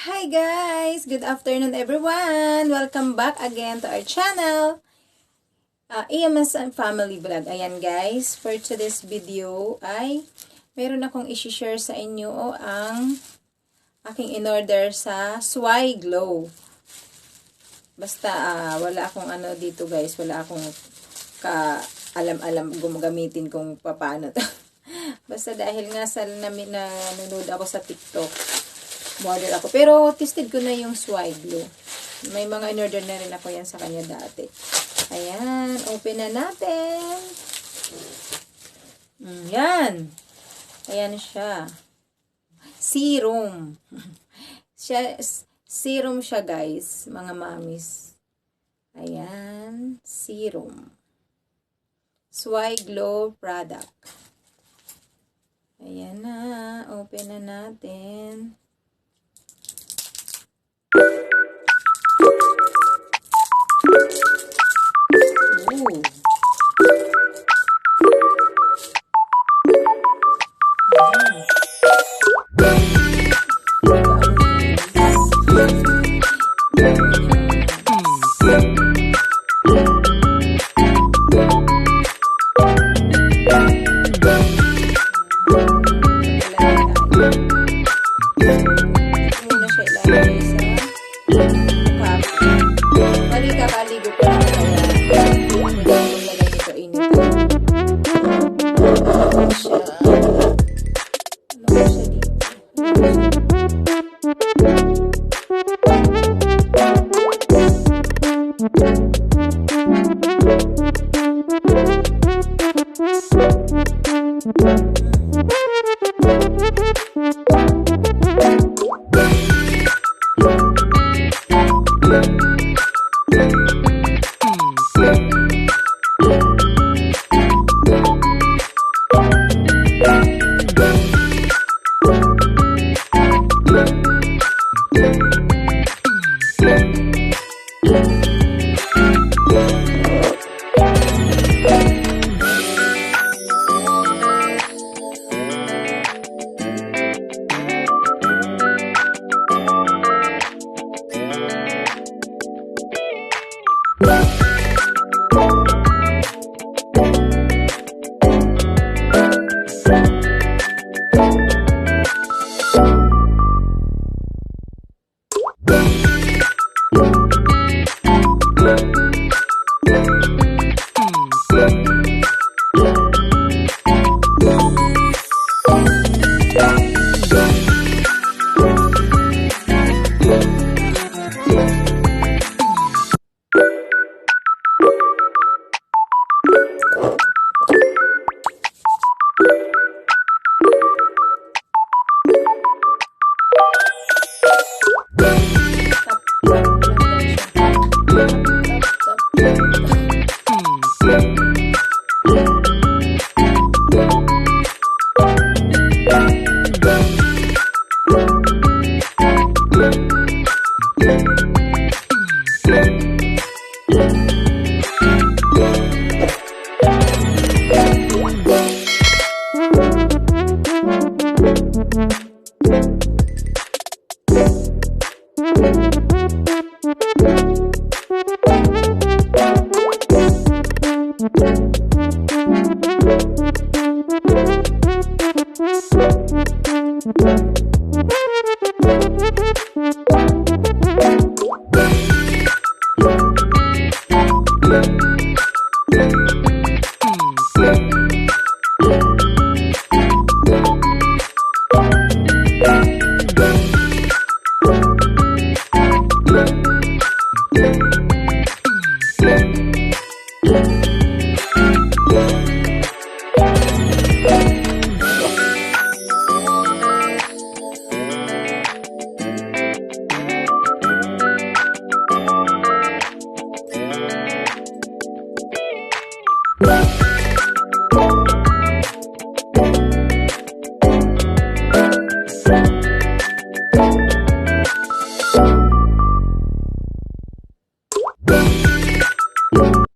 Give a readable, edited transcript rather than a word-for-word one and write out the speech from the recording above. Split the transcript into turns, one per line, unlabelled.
Hi guys! Good afternoon everyone! Welcome back again to our channel, EMS and Family Vlog. Ayan guys, for today's video ay meron akong isi-share sa inyo ang aking in-order sa Swai Glow. Basta wala akong ano dito guys, wala akong alam-alam gumagamitin kung paano to. Basta dahil nga sa nanonood ako sa TikTok, model ako. Pero tested ko na yung Swai Glow. May mga in-order na rin ako yan sa kanya dati. Ayan, open na natin. Yan. Ayan siya. Serum. Serum siya guys, mga mamis. Ayan, serum. Swai Glow product. Ayan na, open na natin. Ooh. Kakaligo ko na ito init. Ano siya dito?